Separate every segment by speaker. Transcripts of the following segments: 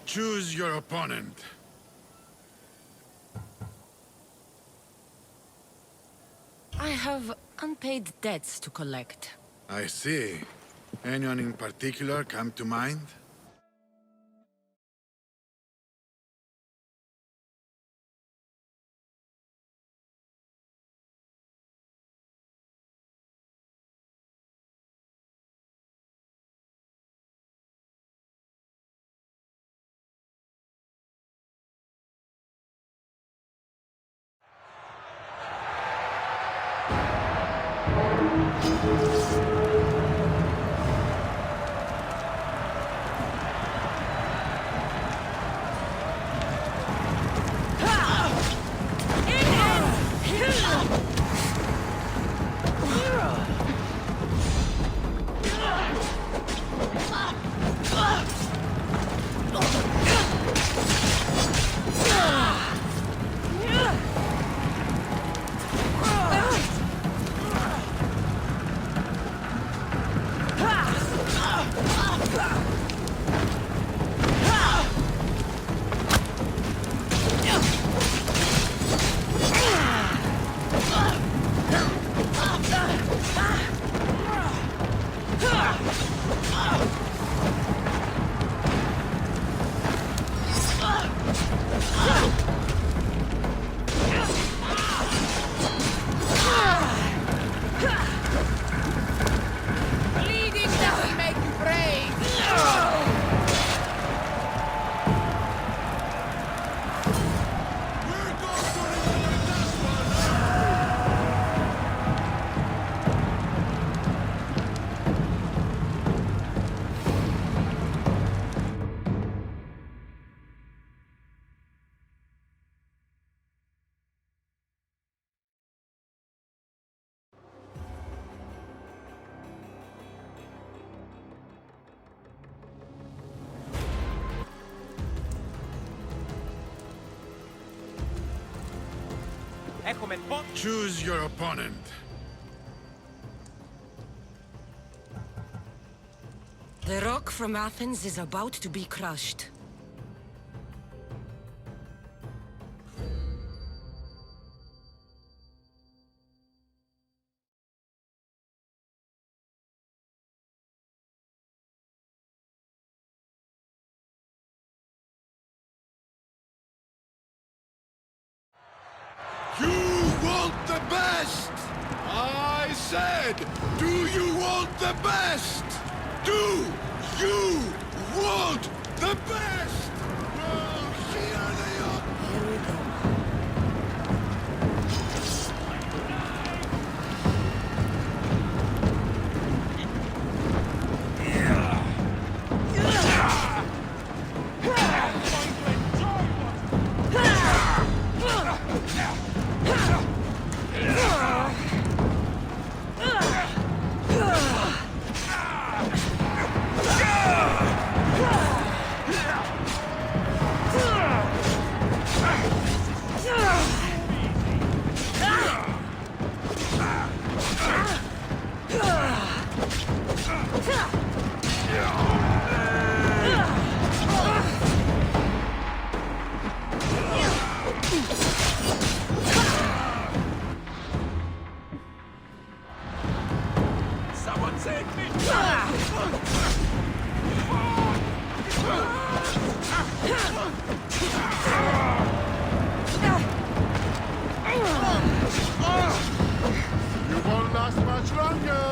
Speaker 1: Choose your opponent.
Speaker 2: I have unpaid debts to collect.
Speaker 1: I see. Anyone in particular come to mind? Choose your opponent.
Speaker 2: The rock from Athens is about to be crushed.
Speaker 1: You want the best! I said, do you want the best? Do you want the best? Oh, here they are.
Speaker 2: Here we go.
Speaker 1: You won't last much longer!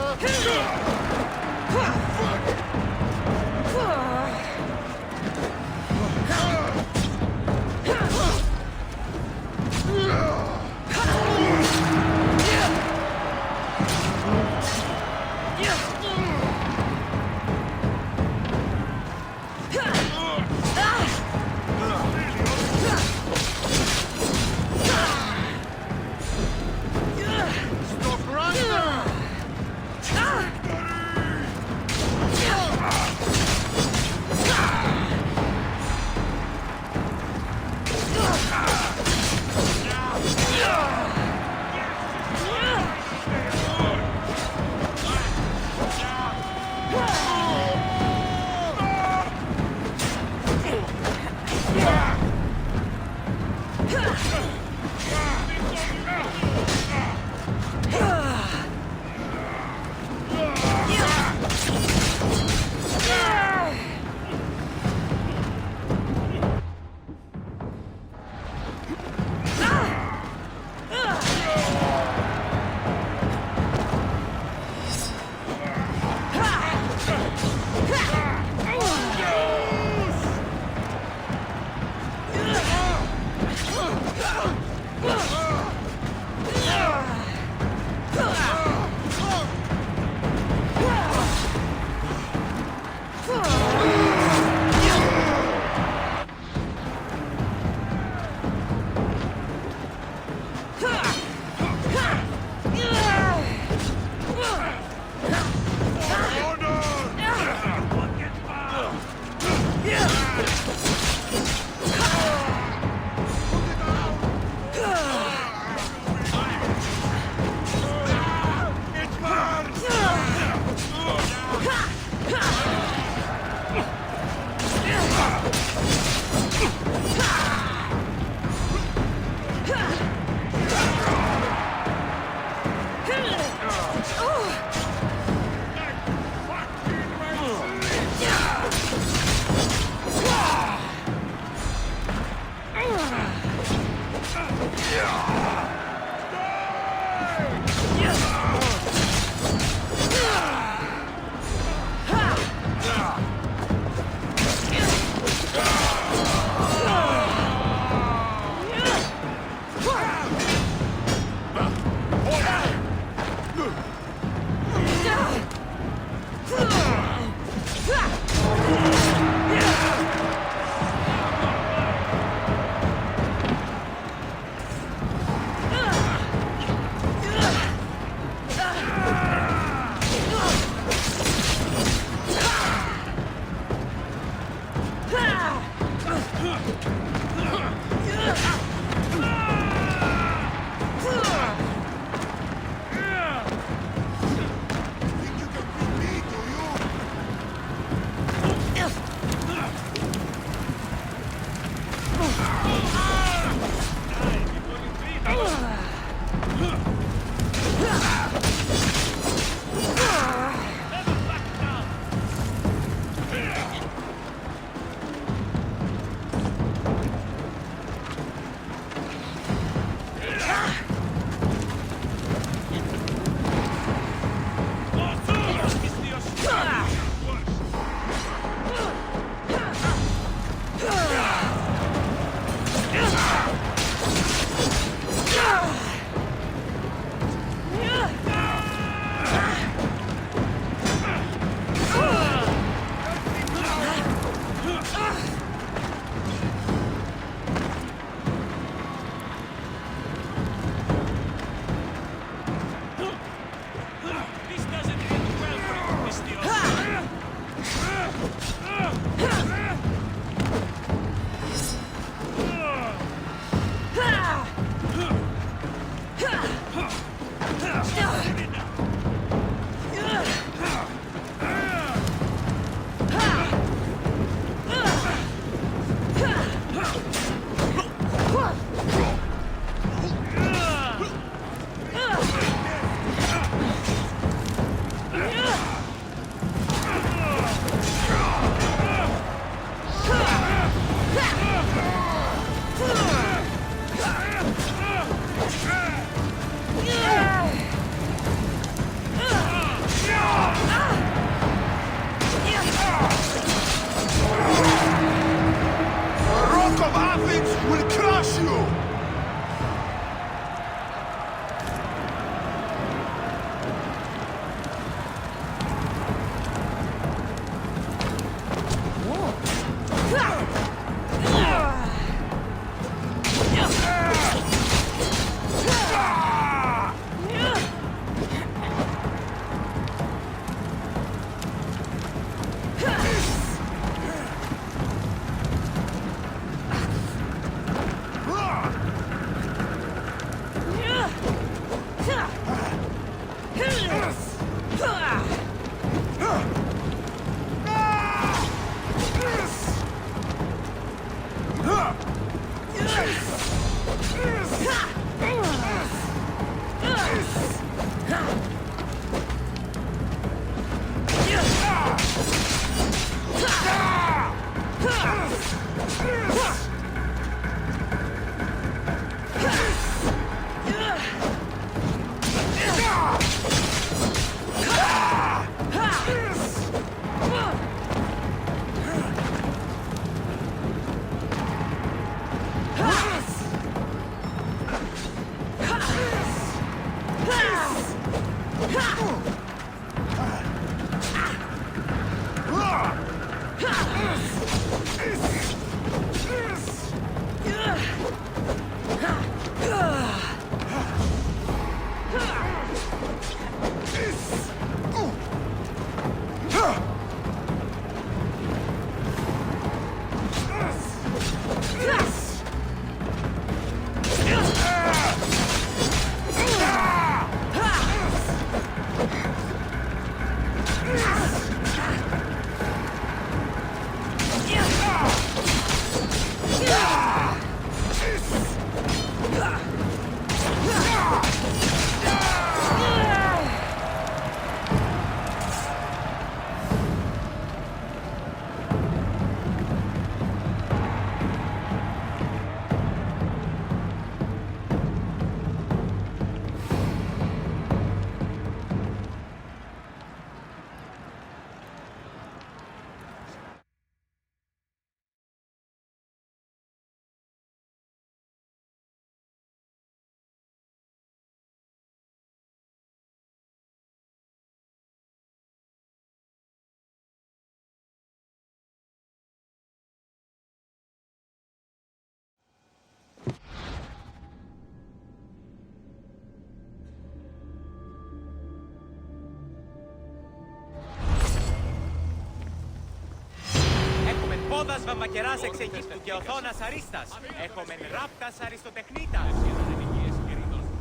Speaker 3: Μα κεράσεξ Αιγύπτου και οθόνας αρίστας. Έχομεν ράπτας αριστοτεχνίτας.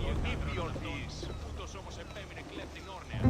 Speaker 4: Ο Νίπιον της, ούτως όμως επέμεινε κλέπτην όρνεα.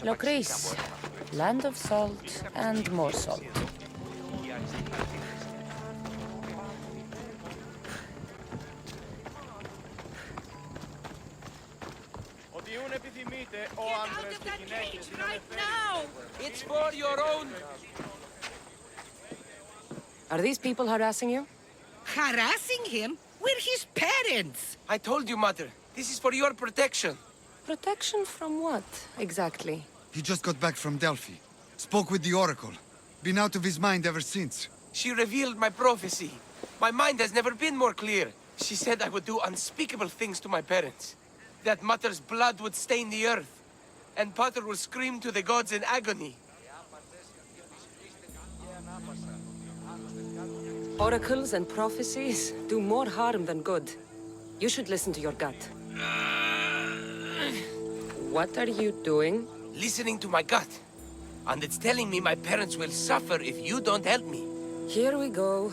Speaker 2: Locris, land of salt and more salt.
Speaker 5: It's for your own...
Speaker 2: Are these people harassing you?
Speaker 5: Harassing him? We're his parents! I told you, Mother. This is for your protection.
Speaker 2: Protection from what, exactly?
Speaker 1: He just got back from Delphi. Spoke with the Oracle. Been out of his mind ever since.
Speaker 5: She revealed my prophecy. My mind has never been more clear. She said I would do unspeakable things to my parents. That Mother's blood would stain the earth. And Pater will scream to the gods in agony.
Speaker 2: Oracles and prophecies do more harm than good. You should listen to your gut. What are you doing?
Speaker 5: Listening to my gut. And it's telling me my parents will suffer if you don't help me.
Speaker 2: Here we go.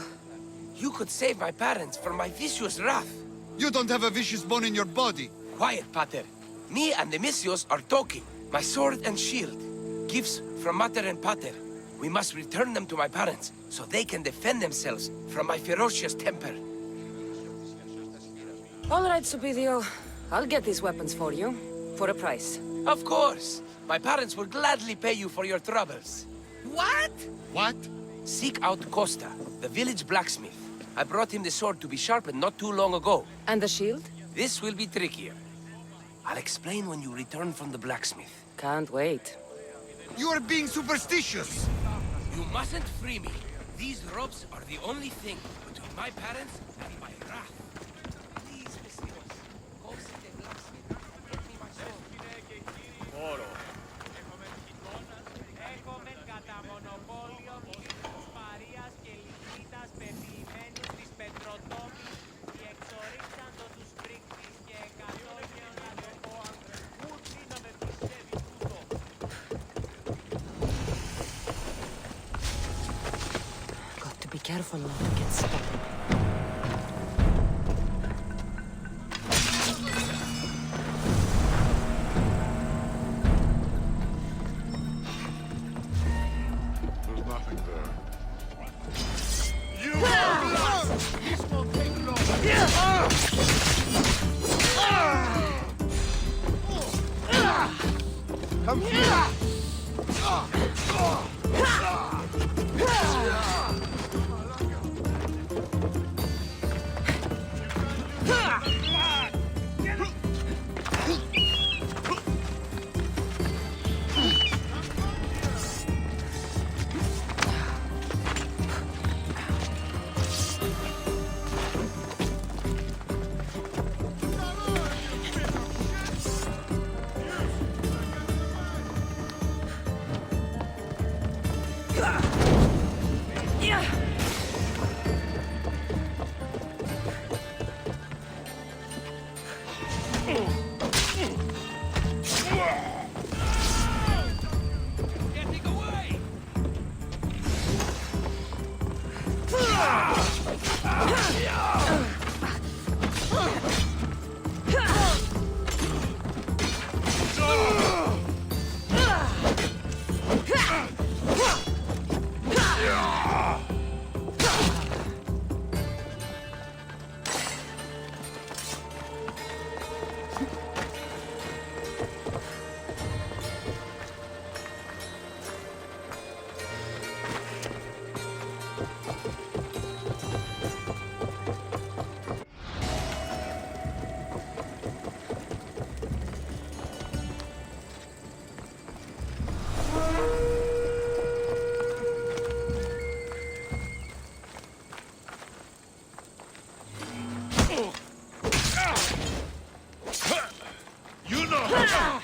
Speaker 5: You could save my parents from my vicious wrath.
Speaker 1: You don't have a vicious bone in your body.
Speaker 5: Quiet, Pater. Me and the Messios are talking. My sword and shield. Gifts from Mater and Pater. We must return them to my parents, so they can defend themselves from my ferocious temper.
Speaker 2: All right, Supidio. I'll get these weapons for you. For a price.
Speaker 5: Of course. My parents will gladly pay you for your troubles. What?
Speaker 1: What?
Speaker 5: Seek out Costa, the village blacksmith. I brought him the sword to be sharpened not too long ago.
Speaker 2: And the shield?
Speaker 5: This will be trickier. I'll explain when you return from the blacksmith.
Speaker 2: Can't wait.
Speaker 1: You are being superstitious!
Speaker 5: You mustn't free me. These ropes are the only thing between my parents and my wrath. Please, Mistress, go see the blacksmith and get me my sword.
Speaker 3: Έχομεν κατά μονοπόλιο μήλους παρείας και λυκνίτας πεποιημένους της πετροτόμης και εξορίξαντο τους πρίκτης και εκατόνιον αδερφό ούτε να με πιστεύει τούτο.
Speaker 2: Got to be careful not to get stuck.
Speaker 1: There's nothing there. You are blood! This won't take long. Come here!
Speaker 5: Getting away!
Speaker 1: You know how.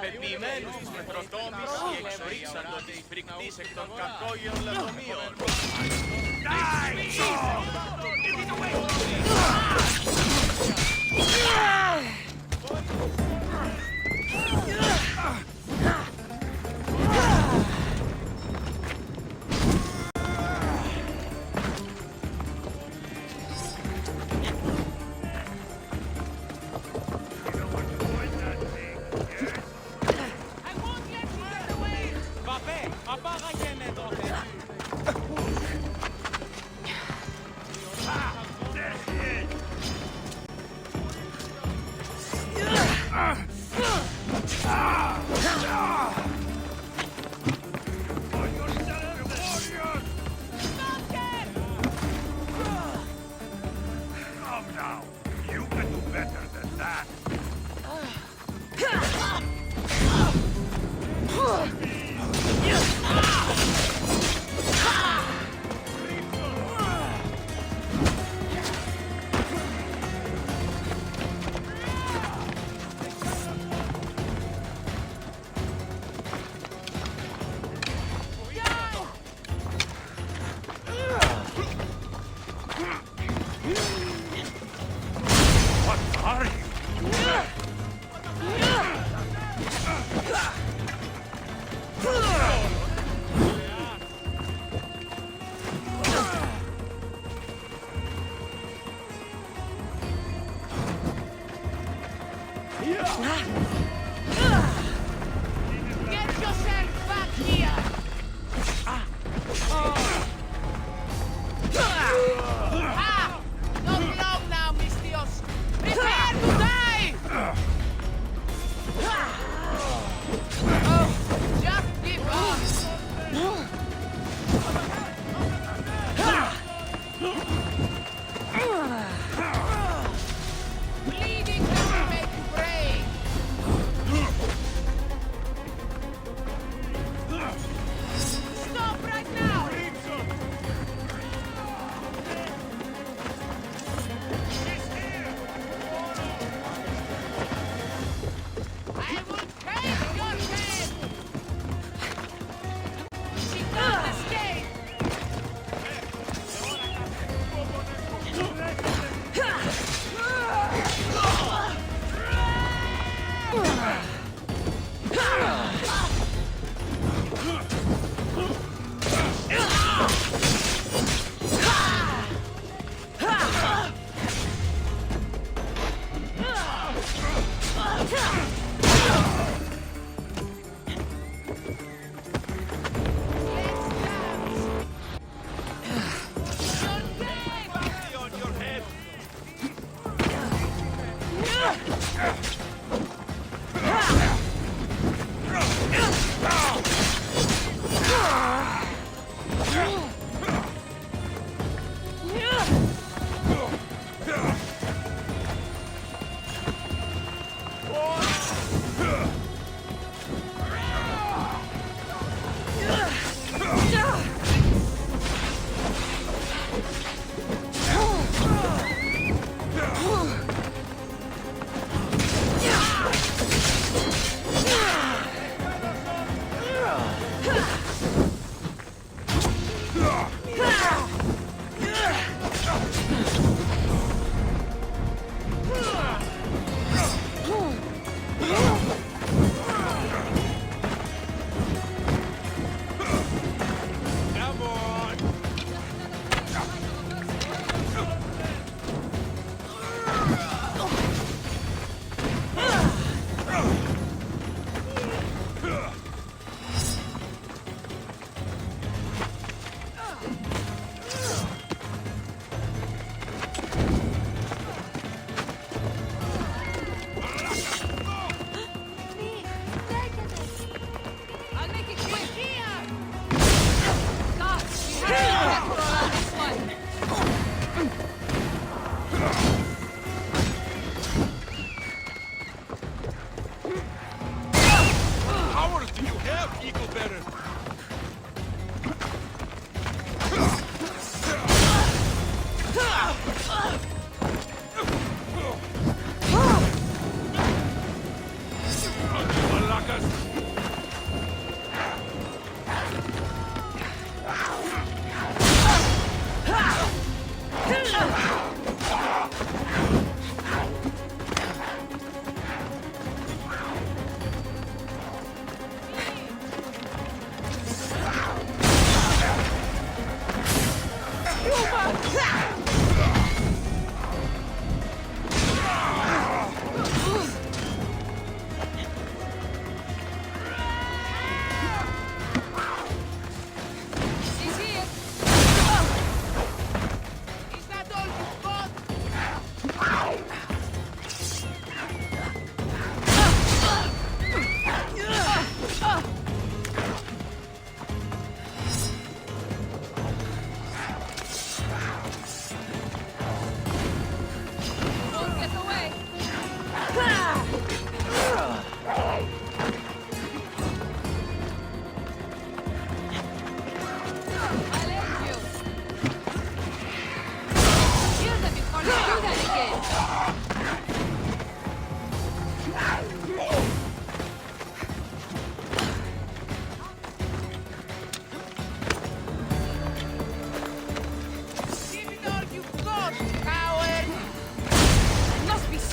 Speaker 4: Πεποιημένους της πετροτόμης και εξορίξαντο της φρικτής εκ των κακόγιων λατομείων.
Speaker 1: Come now. You can do better than that. What are you?
Speaker 3: Get yourself back here! Ah! Not long now, mis Dios! Prepare to die! Oh, just give up! Bleeding doesn't make you brave! Stop right now! I will take your head! She can't escape! I'll make it quick here! God, we have to control on this one!
Speaker 4: Powers do you have, Eagle Bearer? Malacas!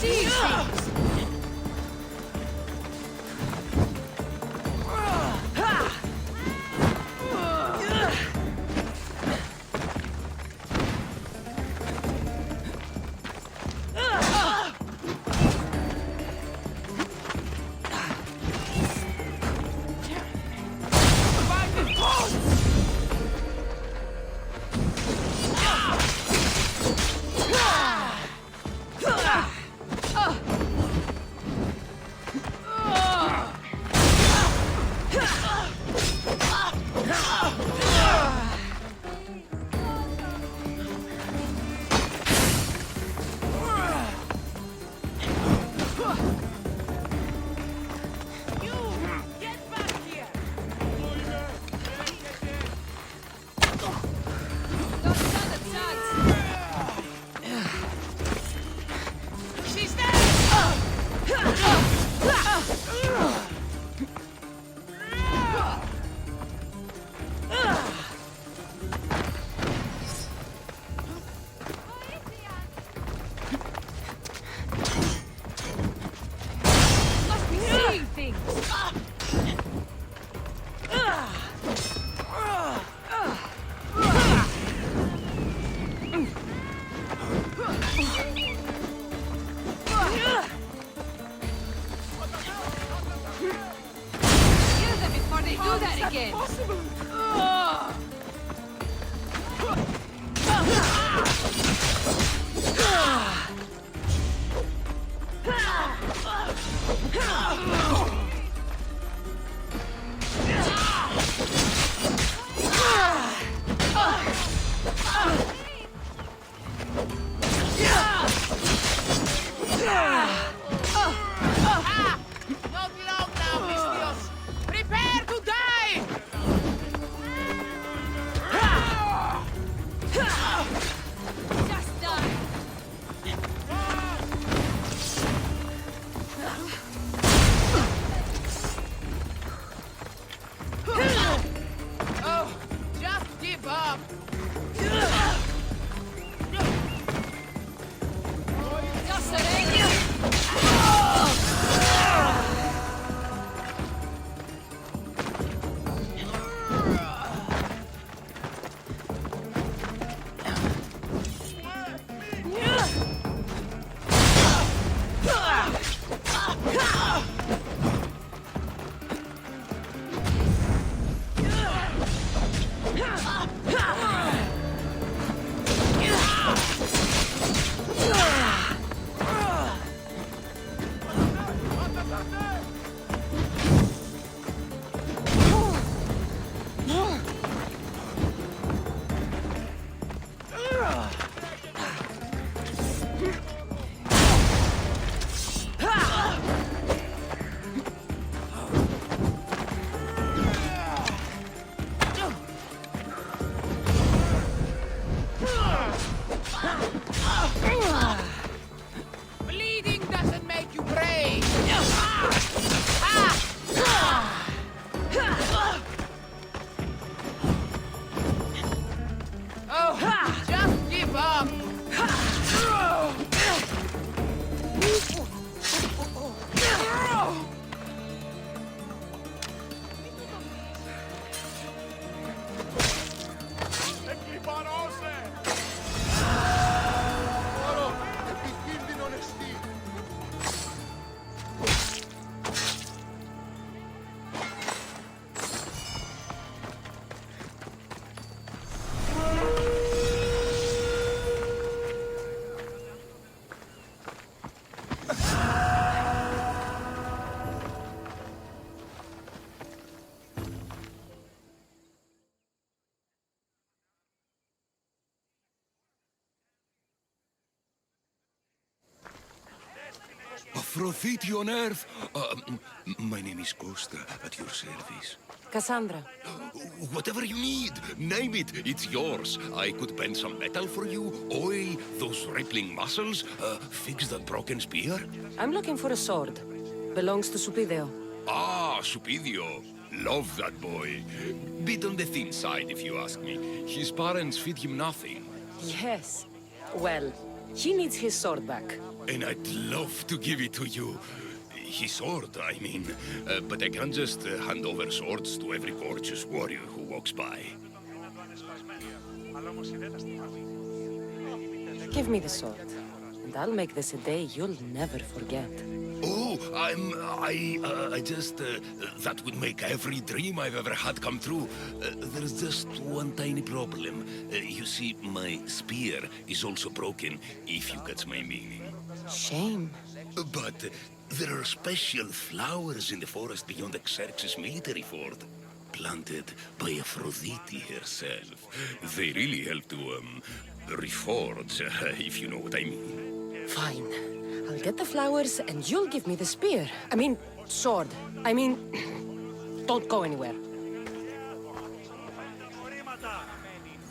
Speaker 2: see things!
Speaker 1: Aphrodite on earth. My name is Costa, at your service.
Speaker 2: Cassandra.
Speaker 1: Whatever you need, name it, it's yours. I could bend some metal for you, oil those rippling muscles, fix that broken spear.
Speaker 2: I'm looking for a sword. Belongs to Supidio.
Speaker 1: Ah, Supidio. Love that boy. Bit on the thin side, if you ask me. His parents feed him nothing.
Speaker 2: Yes. Well, He needs his sword back.
Speaker 1: And I'd love to give it to you. His sword, I mean. But I can't just hand over swords to every gorgeous warrior who walks by.
Speaker 2: Give me the sword, and I'll make this a day you'll never forget.
Speaker 1: Oh, that would make every dream I've ever had come true. There's just one tiny problem. You see, my spear is also broken, if you get my meaning.
Speaker 2: Shame.
Speaker 1: But there are special flowers in the forest beyond Xerxes' military fort, planted by Aphrodite herself. They really help to, reforge, if you know what I mean.
Speaker 2: Fine. I'll get the flowers, and you'll give me the spear. I mean, sword. I mean, don't go anywhere.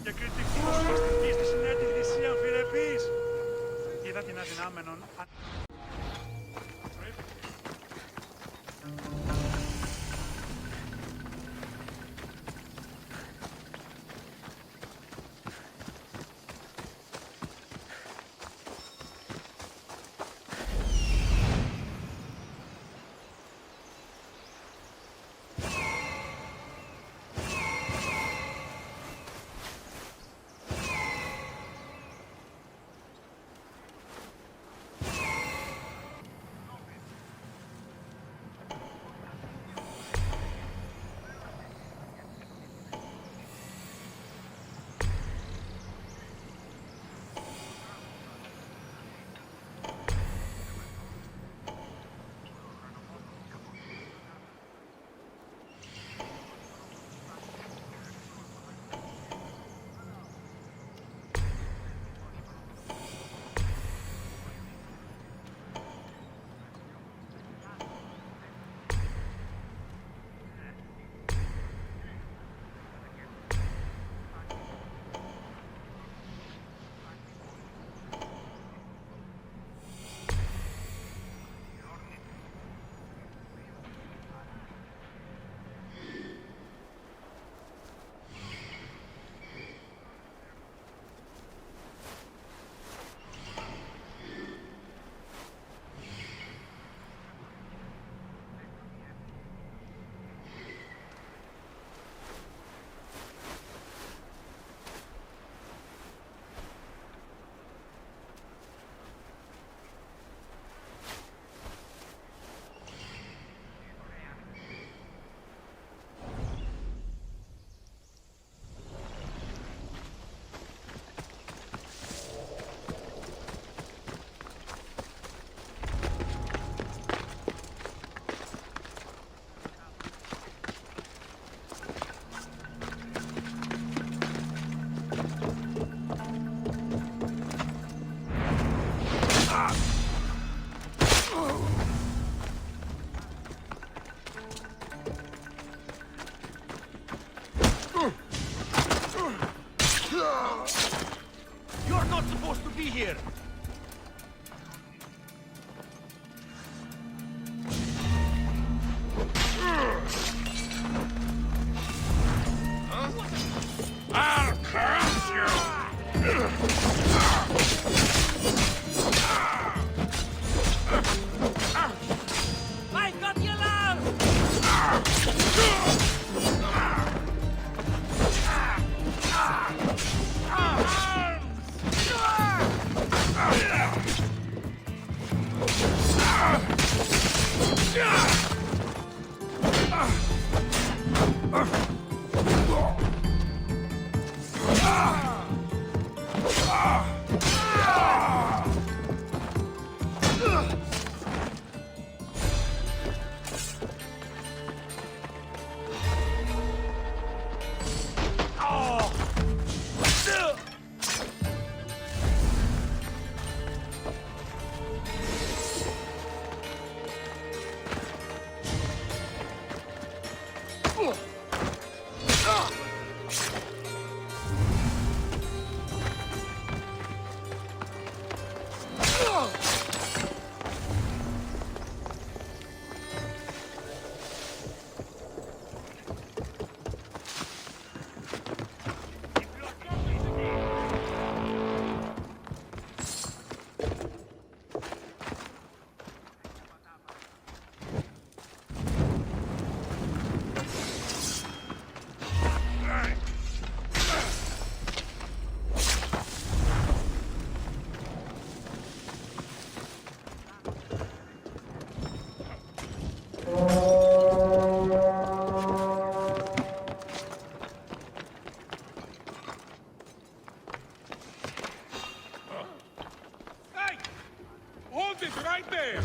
Speaker 6: Και κριτικούς μαστική στη συνέτη θυσία αμφιρεπής. Είδα την αδυνάμενον.
Speaker 4: You're not supposed to be here!
Speaker 1: I'll crush you!
Speaker 3: I got the alarm!
Speaker 4: He's right there!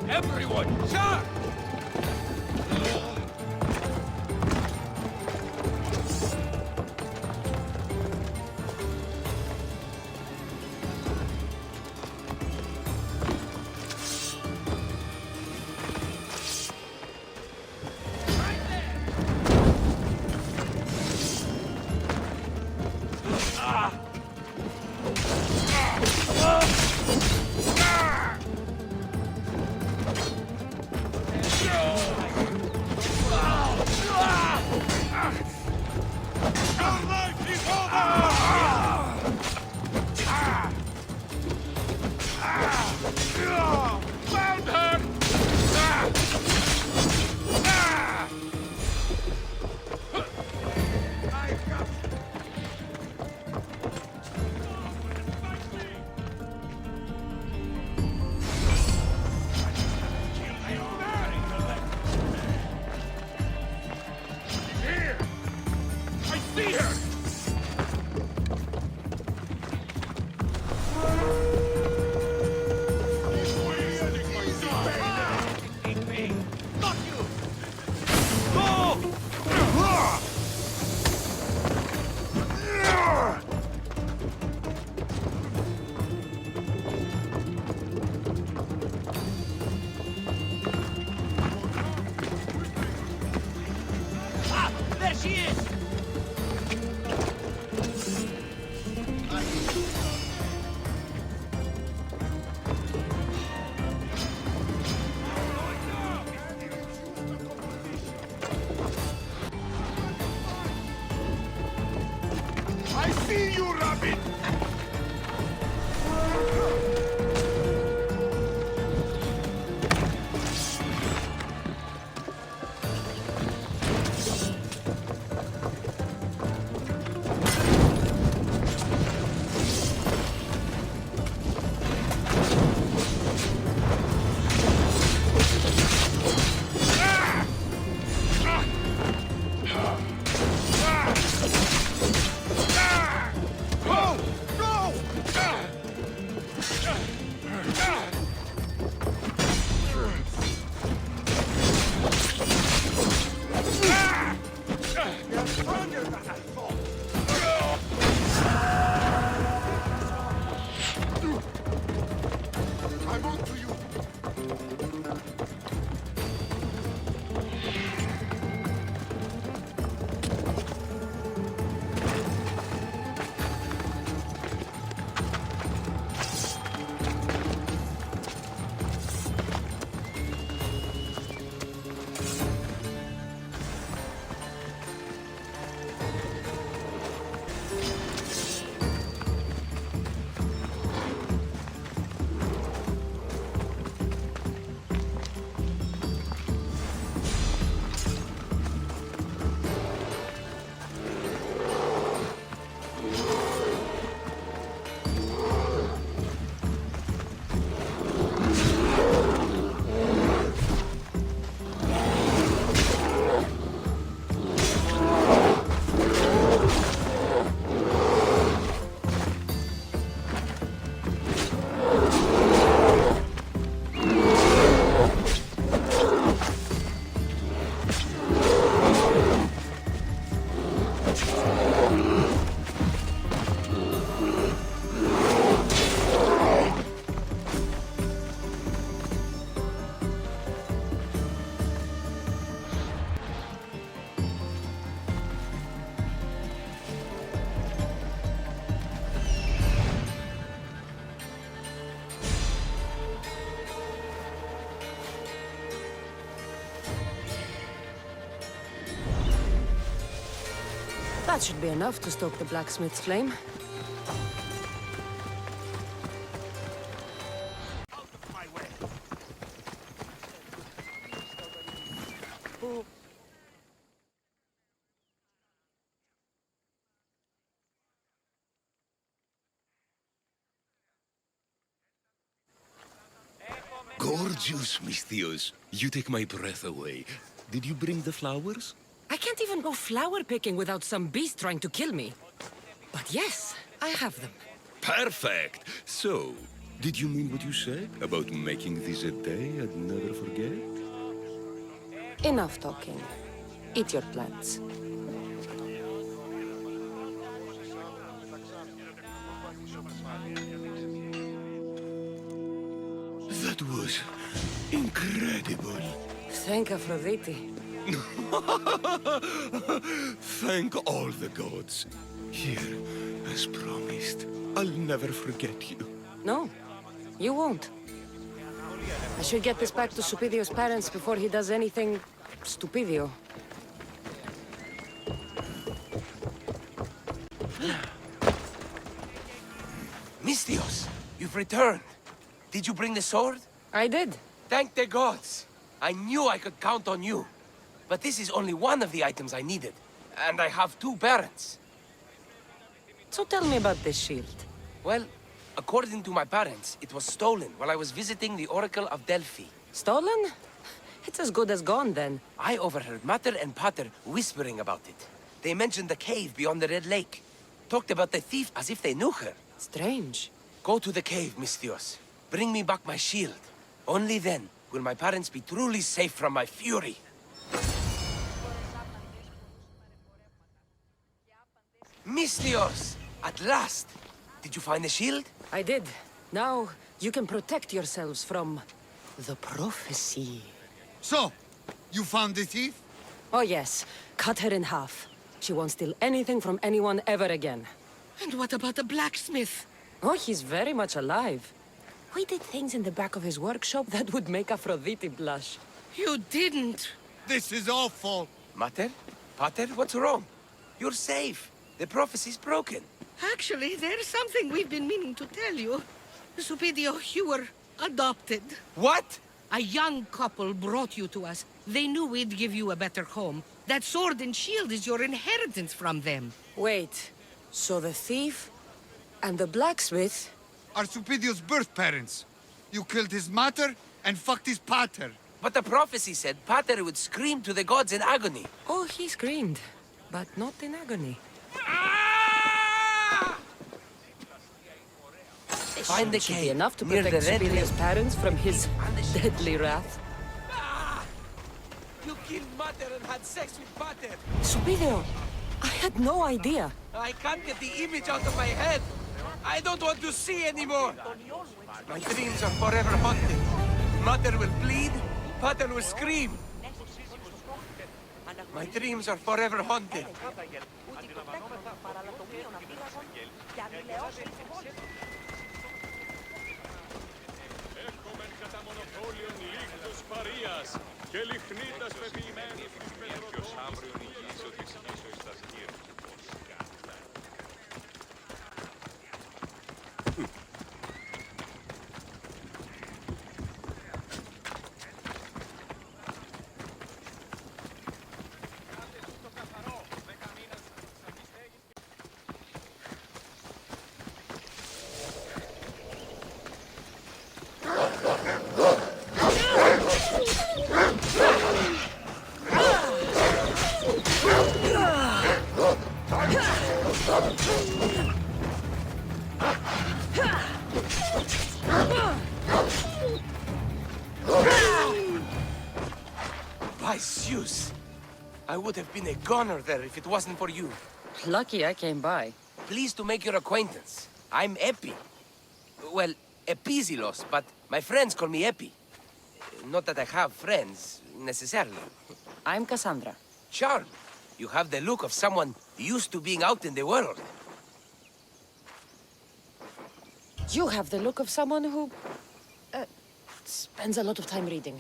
Speaker 4: Everyone, charge!
Speaker 2: That should be enough to stoke the blacksmith's flame.
Speaker 1: Gorgeous, Misthios. You take my breath away. Did you bring the flowers?
Speaker 2: I can't even go flower picking without some beast trying to kill me. But yes, I have them.
Speaker 1: Perfect. So, did you mean what you said about making this a day I'd never forget?
Speaker 2: Enough talking. Eat your plants.
Speaker 1: That was incredible.
Speaker 2: Thank Aphrodite.
Speaker 1: Thank all the gods. Here, as promised, I'll never forget you.
Speaker 2: No, you won't. I should get this back to Supidio's parents before he does anything stupidio.
Speaker 5: Misthios, you've returned. Did you bring the sword?
Speaker 2: I did.
Speaker 5: Thank the gods. I knew I could count on you. But this is only one of the items I needed. And I have 2 parents.
Speaker 2: So tell me about this shield.
Speaker 5: Well, according to my parents, it was stolen while I was visiting the Oracle of Delphi.
Speaker 2: Stolen? It's as good as gone then.
Speaker 5: I overheard Mater and Pater whispering about it. They mentioned the cave beyond the Red Lake. Talked about the thief as if they knew her.
Speaker 2: Strange.
Speaker 5: Go to the cave, Misthios. Bring me back my shield. Only then will my parents be truly safe from my fury. Misthios! At last! Did you find the shield?
Speaker 2: I did. Now, you can protect yourselves from the prophecy.
Speaker 7: So, you found the thief?
Speaker 2: Oh yes, cut her in half. She won't steal anything from anyone ever again.
Speaker 8: And what about the blacksmith?
Speaker 2: Oh, he's very much alive. We did things in the back of his workshop that would make Aphrodite blush.
Speaker 8: You didn't.
Speaker 7: This is awful.
Speaker 5: Mater? Pater, what's wrong? You're safe. The prophecy's broken.
Speaker 8: Actually, there's something we've been meaning to tell you. Supidio, you were adopted.
Speaker 5: What?
Speaker 8: A young couple brought you to us. They knew we'd give you a better home. That sword and shield is your inheritance from them.
Speaker 2: Wait, so the thief and the blacksmith?
Speaker 7: Are Supidio's birth parents. You killed his mater and fucked his pater.
Speaker 5: But the prophecy said Pater would scream to the gods in agony.
Speaker 2: Oh, he screamed, but not in agony.
Speaker 5: Find the
Speaker 2: Should be
Speaker 5: cave
Speaker 2: enough to
Speaker 5: near the
Speaker 2: protect
Speaker 5: Red
Speaker 2: Superior's
Speaker 5: Lake.
Speaker 2: parents from his deadly wrath.
Speaker 5: You killed Mater and had sex with Pater.
Speaker 2: Superior, I had no idea.
Speaker 5: I can't get the image out of my head. I don't want to see anymore. My dreams are forever haunted. Mater will bleed, Pater will scream. My dreams are forever haunted.
Speaker 4: Και λιχνίτας πεποιημένος τους πετροτόπους. Αύριον υγιής ότι σκίσω εις τα σκύρους.
Speaker 5: By Zeus! I would have been a goner there if it wasn't for you.
Speaker 2: Lucky I came by.
Speaker 5: Pleased to make your acquaintance. I'm Epi. Well, Epizilos, but my friends call me Epi. Not that I have friends, necessarily.
Speaker 2: I'm Cassandra.
Speaker 5: Charmed. You have the look of someone used to being out in the world.
Speaker 2: You have the look of someone who... spends a lot of time reading.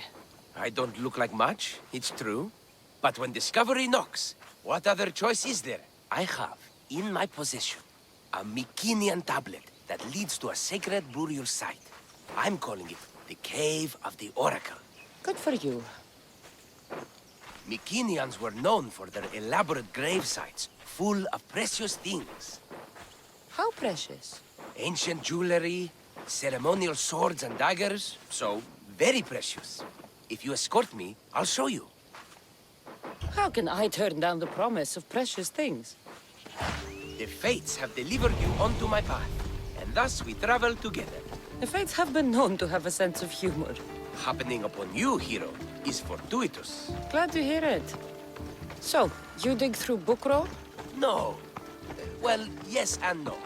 Speaker 5: I don't look like much, it's true. But when discovery knocks, what other choice is there? I have, in my possession, a Mycenaean tablet that leads to a sacred burial site. I'm calling it the Cave of the Oracle.
Speaker 2: Good for you.
Speaker 5: Mycenaeans were known for their elaborate grave sites, full of precious things.
Speaker 2: How precious.
Speaker 5: Ancient jewelry, ceremonial swords and daggers, so Very precious. If you escort me, I'll show you.
Speaker 2: How can I turn down the promise of precious things?
Speaker 5: The fates have delivered you onto my path, and thus we travel together.
Speaker 2: The fates have been known to have a sense of humor.
Speaker 5: Happening upon you, hero, is fortuitous.
Speaker 2: Glad to hear it. So, you dig through book roll?
Speaker 5: No. Well, yes and no.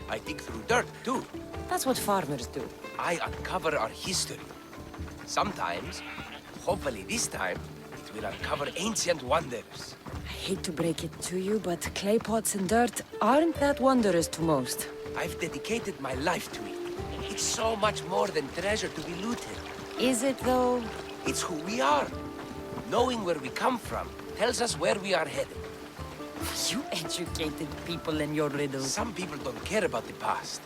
Speaker 5: I dig through dirt, too.
Speaker 2: That's what farmers do.
Speaker 5: I uncover our history. Sometimes, hopefully this time, it will uncover ancient wonders.
Speaker 2: I hate to break it to you, but clay pots and dirt aren't that wondrous to most.
Speaker 5: I've dedicated my life to it. It's so much more than treasure to be looted.
Speaker 2: Is it, though?
Speaker 5: It's who we are. Knowing where we come from tells us where we are headed.
Speaker 2: You educated people and your riddles.
Speaker 5: Some people don't care about the past.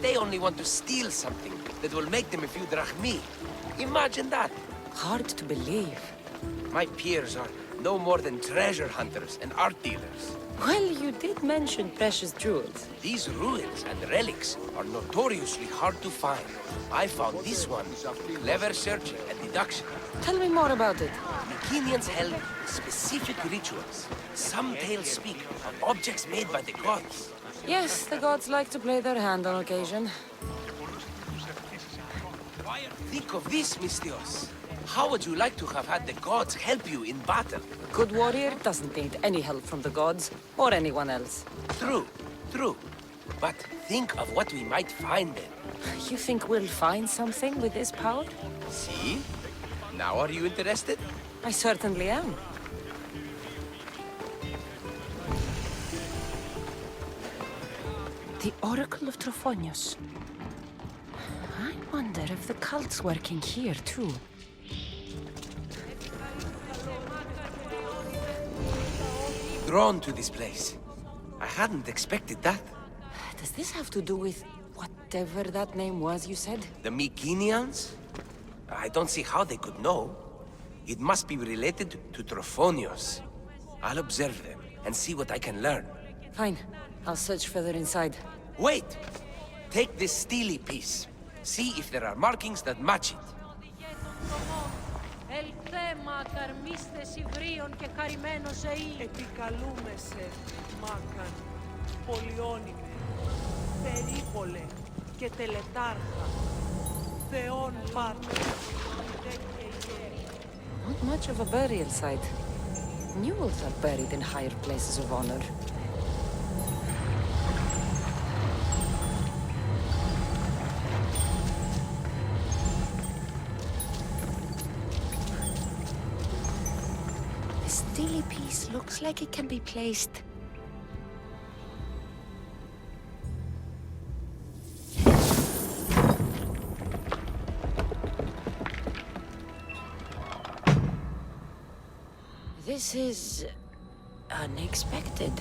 Speaker 5: They only want to steal something that will make them a few drachmi. Imagine that.
Speaker 2: Hard to believe.
Speaker 5: My peers are no more than treasure hunters and art dealers.
Speaker 2: Well, you did mention precious jewels.
Speaker 5: These ruins and relics are notoriously hard to find. I found this one. Clever searching and deduction.
Speaker 2: Tell me more about it.
Speaker 5: Mycenaeans held specific rituals. Some tales speak of objects made by the gods.
Speaker 2: Yes, the gods like to play their hand on occasion.
Speaker 5: Think of this, Mystios. How would you like to have had the gods help you in battle?
Speaker 2: A good warrior doesn't need any help from the gods, or anyone else.
Speaker 5: True, true. But think of what we might find then.
Speaker 2: You think we'll find something with this power?
Speaker 5: See? Now are you interested?
Speaker 2: I certainly am. The Oracle of Trophonius. I wonder if the cult's working here, too.
Speaker 5: Drawn to this place. I hadn't expected that.
Speaker 2: Does this have to do with whatever that name was you said?
Speaker 5: The Mycenaeans? I don't see how they could know. It must be related to Trophonius. I'll observe them and see what I can learn.
Speaker 2: Fine. I'll search further inside.
Speaker 5: Wait! Take this steely piece. See if there are markings that match it.
Speaker 3: Επικαλούμεσαι, Μάκαν, πολυώνυμε, περίπολε και τελετάρχα, Θεόν Πάτερ,
Speaker 2: Not much of a burial site. Mules are buried in higher places of honor. The steely piece looks like it can be placed. This is unexpected.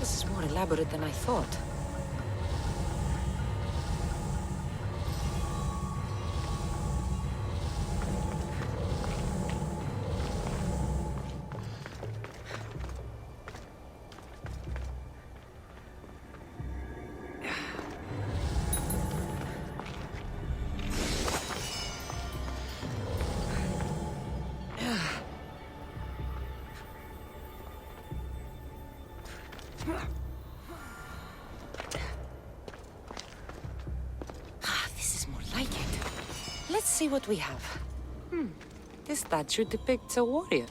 Speaker 2: This is more elaborate than I thought. This is more like it. Let's see what we have. This statue depicts a warrior.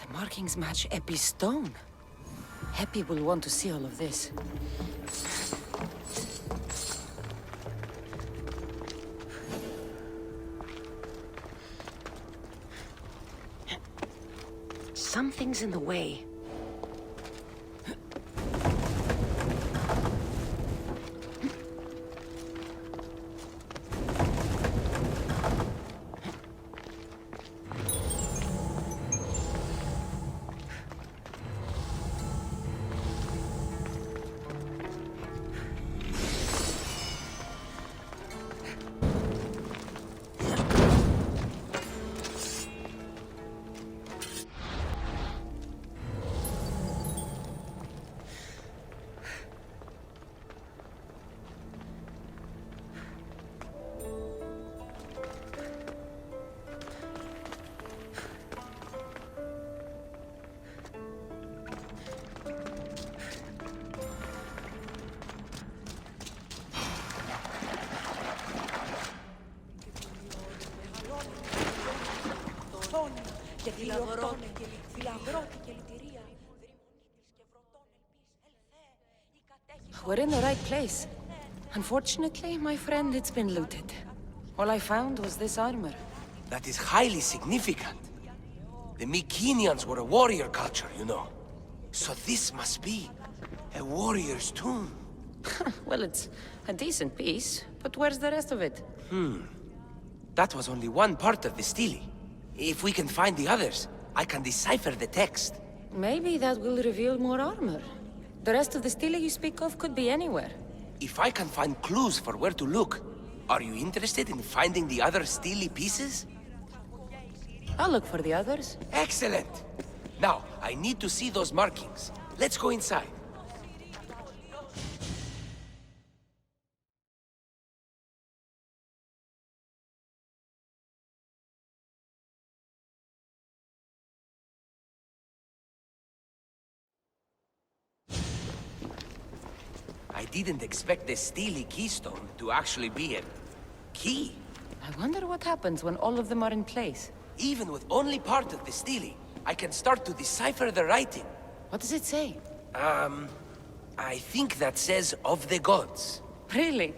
Speaker 2: The markings match Epi's stone. Epi will want to see all of this. Something's in the way. We're in the right place. Unfortunately, my friend, it's been looted. All I found was this armor.
Speaker 5: That is highly significant. The Mycenaeans were a warrior culture, you know. So this must be a warrior's tomb.
Speaker 2: Well, it's a decent piece, but where's the rest of it?
Speaker 5: That was only one part of the stele. If we can find the others, I can decipher the text.
Speaker 2: Maybe that will reveal more armor. The rest of the stele you speak of could be anywhere.
Speaker 5: If I can find clues for where to look, are you interested in finding the other stele pieces?
Speaker 2: I'll look for the others.
Speaker 5: Excellent! Now, I need to see those markings. Let's go inside. I didn't expect the stele keystone to actually be a key.
Speaker 2: I wonder what happens when all of them are in place.
Speaker 5: Even with only part of the stele, I can start to decipher the writing.
Speaker 2: What does it say?
Speaker 5: I think that says of the gods.
Speaker 2: Really?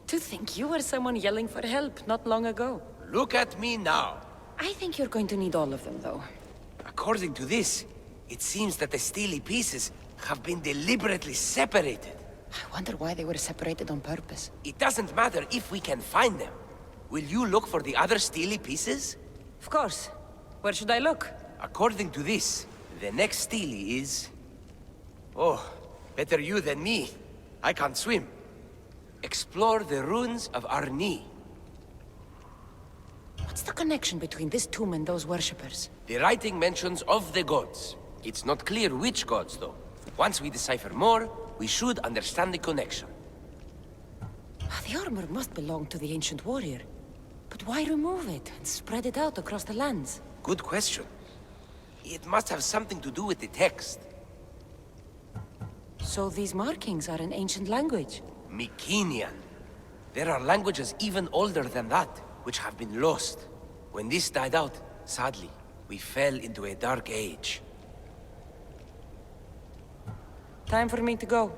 Speaker 2: To think you were someone yelling for help not long ago.
Speaker 5: Look at me now.
Speaker 2: I think you're going to need all of them, though.
Speaker 5: According to this, it seems that the stele pieces have been deliberately separated.
Speaker 2: I wonder why they were separated on purpose.
Speaker 5: It doesn't matter if we can find them. Will you look for the other stele pieces?
Speaker 2: Of course. Where should I look?
Speaker 5: According to this, the next stele is... Oh, better you than me. I can't swim. Explore the ruins of Arni.
Speaker 2: What's the connection between this tomb and those worshippers?
Speaker 5: The writing mentions of the gods. It's not clear which gods, though. Once we decipher more, we should understand the connection.
Speaker 2: The armor must belong to the ancient warrior. But why remove it and spread it out across the lands?
Speaker 5: Good question. It must have something to do with the text.
Speaker 2: So these markings are in ancient language?
Speaker 5: Mycenaean. There are languages even older than that, which have been lost. When this died out, sadly, we fell into a dark age.
Speaker 2: Time for me to go.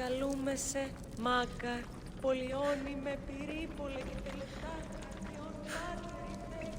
Speaker 2: Καλούμε σε Μάκα, Πολιώνει με Πυρήπολε και τελετά Θεός Πάτερ Θεή.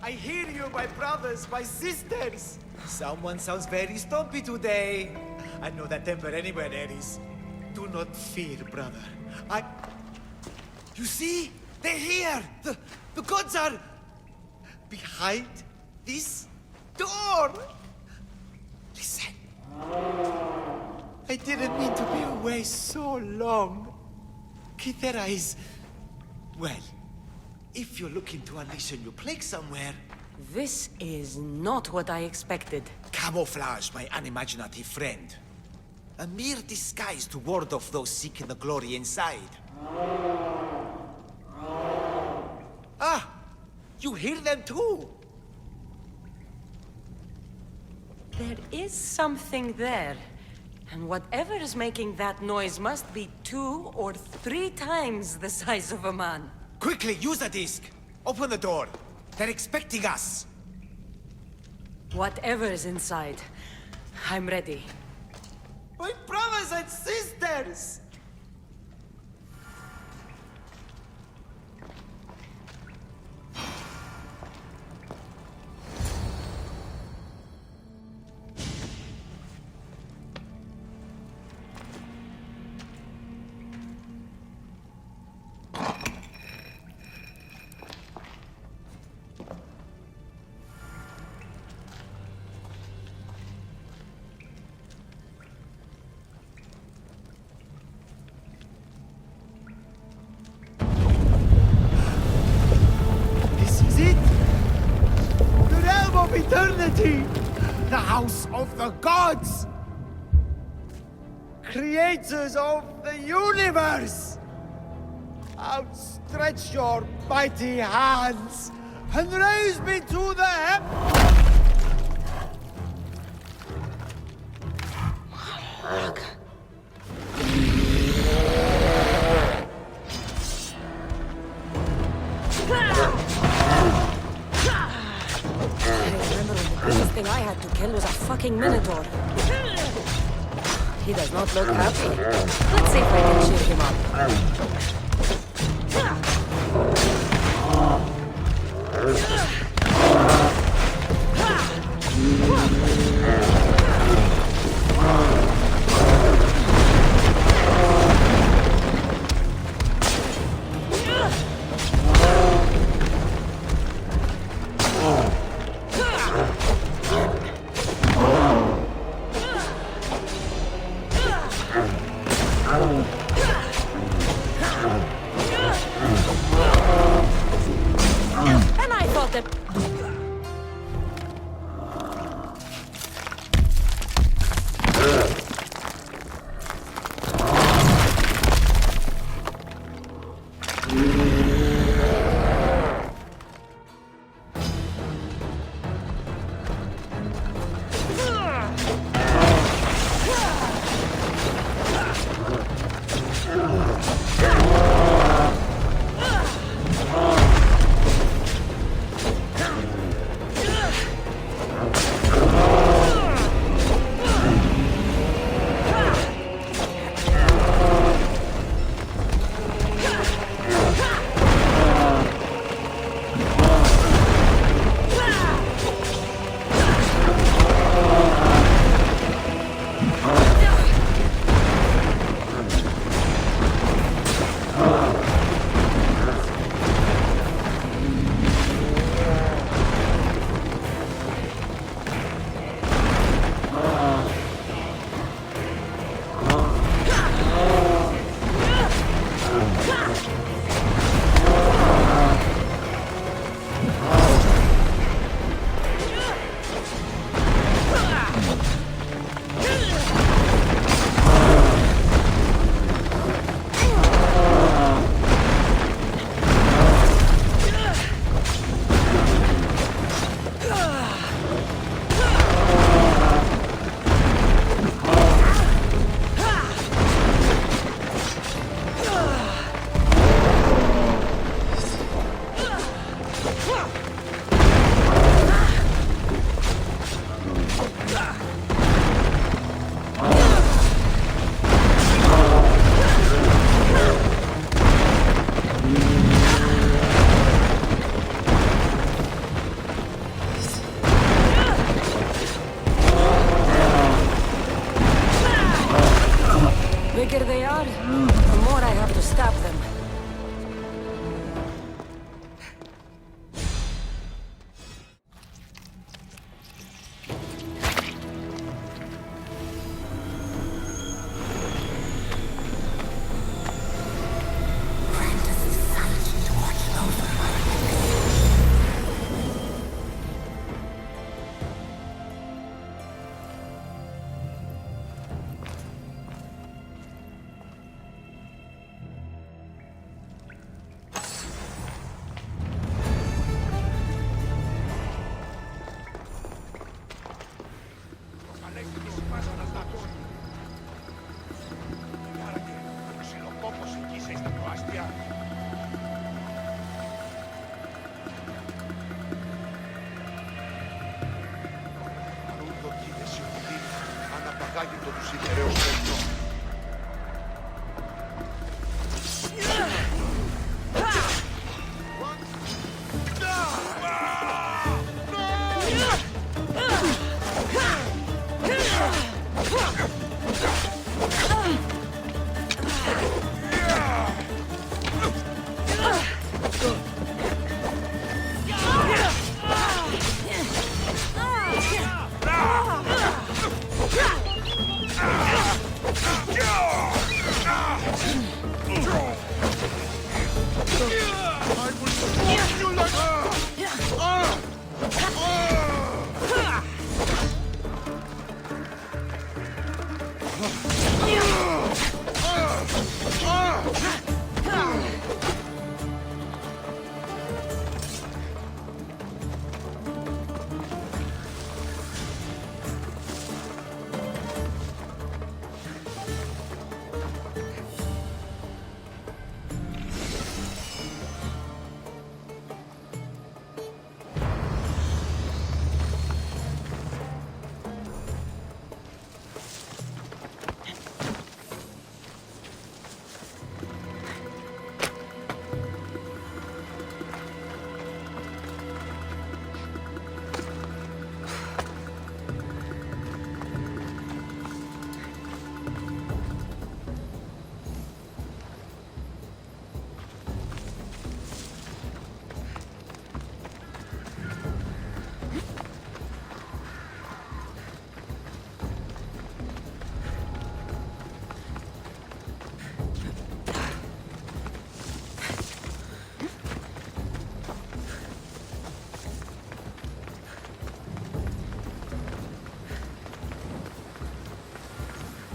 Speaker 9: I hear you, my brothers, my sisters. Someone sounds very stumpy today. I know that temper anywhere there is. Do not fear, brother. You see? They're here! The gods are... behind this door! Listen. I didn't mean to be away so long. Kithera is... well, if you're looking to unleash a new plague somewhere...
Speaker 2: This is not what I expected.
Speaker 9: Camouflage, my unimaginative friend. A mere disguise to ward off those seeking the glory inside. Ah! You hear them too!
Speaker 2: There is something there. And whatever is making that noise must be 2 or 3 times the size of a man.
Speaker 9: Quickly, use the disc! Open the door! They're expecting us!
Speaker 2: Whatever is inside, I'm ready.
Speaker 9: My brothers and sisters! Eternity! The house of the gods! Creators of the universe! Outstretch your mighty hands and raise me to the
Speaker 2: The biggest thing I had to kill was a fucking minotaur. He does not look happy. Let's see if I can cheer him up. are, the more I have to stop them.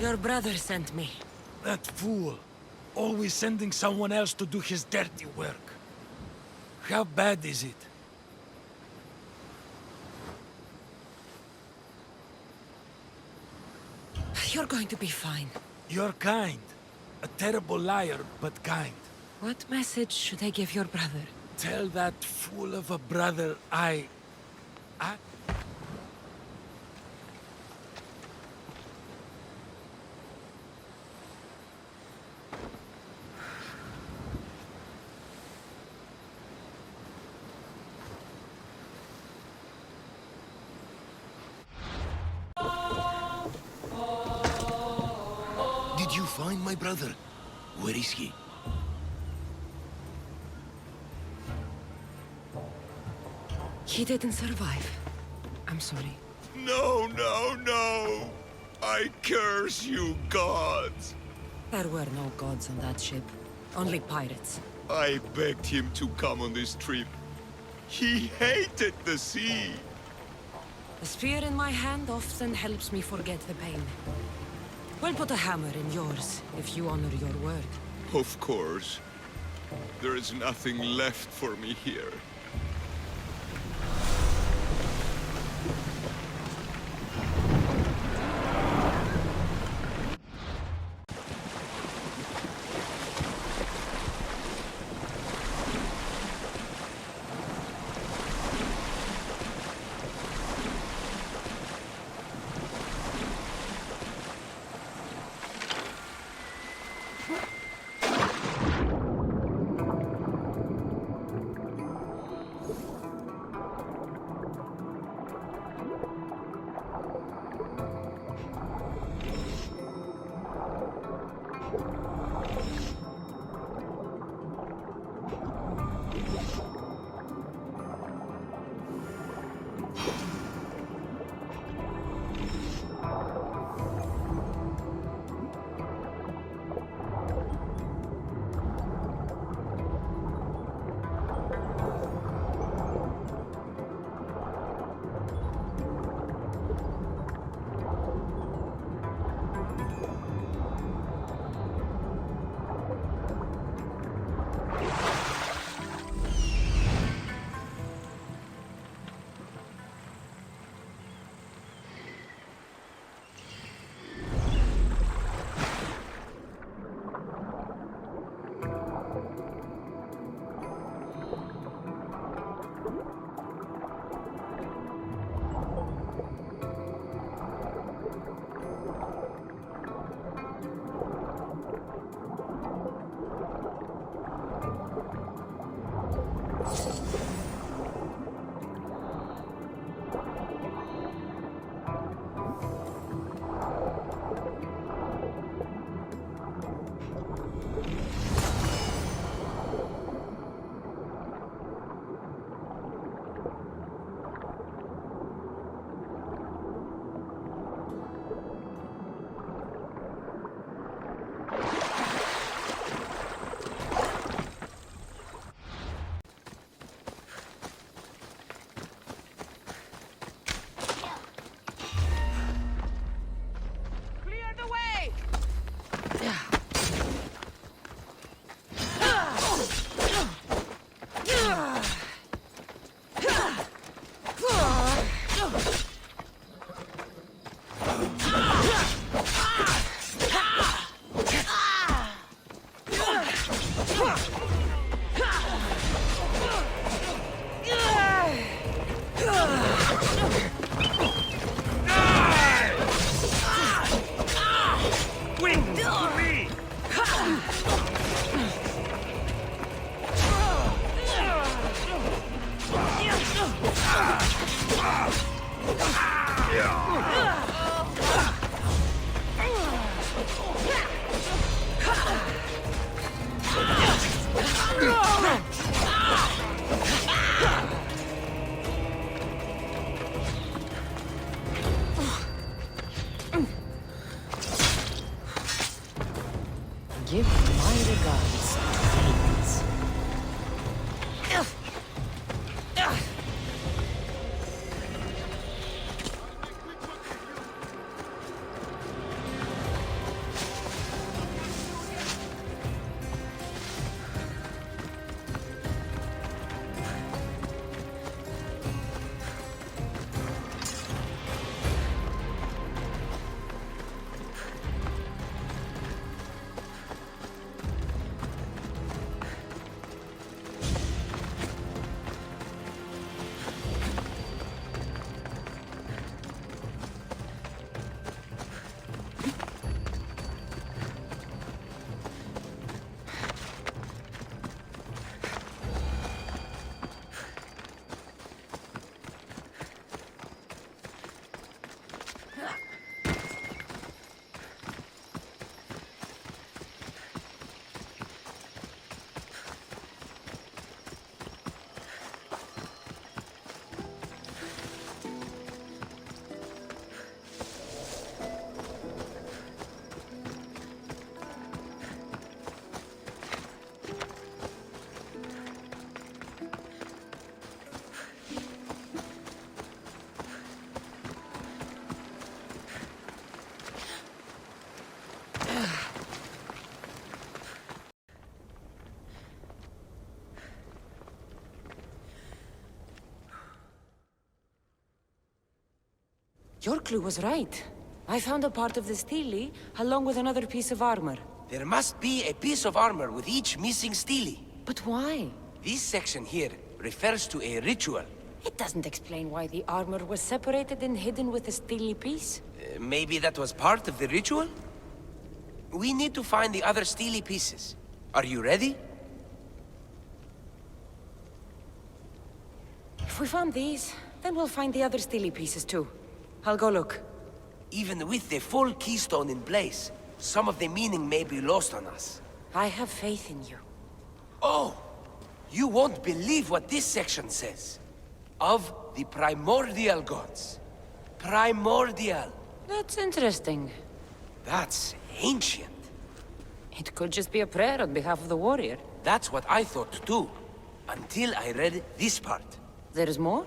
Speaker 2: Your brother sent me.
Speaker 6: That fool. Always sending someone else to do his dirty work. How bad is it?
Speaker 2: You're going to be fine.
Speaker 6: You're kind. A terrible liar, but kind.
Speaker 2: What message should I give your brother?
Speaker 6: Tell that fool of a brother I...
Speaker 1: Did you find my brother? Where is he?
Speaker 2: He didn't survive. I'm sorry.
Speaker 1: No, no, no! I curse you, gods!
Speaker 2: There were no gods on that ship. Only pirates.
Speaker 1: I begged him to come on this trip. He hated the sea!
Speaker 2: The spear in my hand often helps me forget the pain. We'll put a hammer in yours, if you honor your word.
Speaker 1: Of course. There is nothing left for me here.
Speaker 2: Give my regards to Hades. Your clue was right. I found a part of the stele, along with another piece of armor.
Speaker 5: There must be a piece of armor with each missing stele.
Speaker 2: But why?
Speaker 5: This section here refers to a ritual.
Speaker 2: It doesn't explain why the armor was separated and hidden with a stele piece.
Speaker 5: Maybe that was part of the ritual? We need to find the other stele pieces. Are you ready?
Speaker 2: If we found these, then we'll find the other stele pieces too. I'll go look.
Speaker 5: Even with the full keystone in place, some of the meaning may be lost on us.
Speaker 2: I have faith in you.
Speaker 5: Oh! You won't believe what this section says. Of the primordial gods. Primordial.
Speaker 2: That's interesting.
Speaker 5: That's ancient.
Speaker 2: It could just be a prayer on behalf of the warrior.
Speaker 5: That's what I thought too. Until I read this part.
Speaker 2: There's more?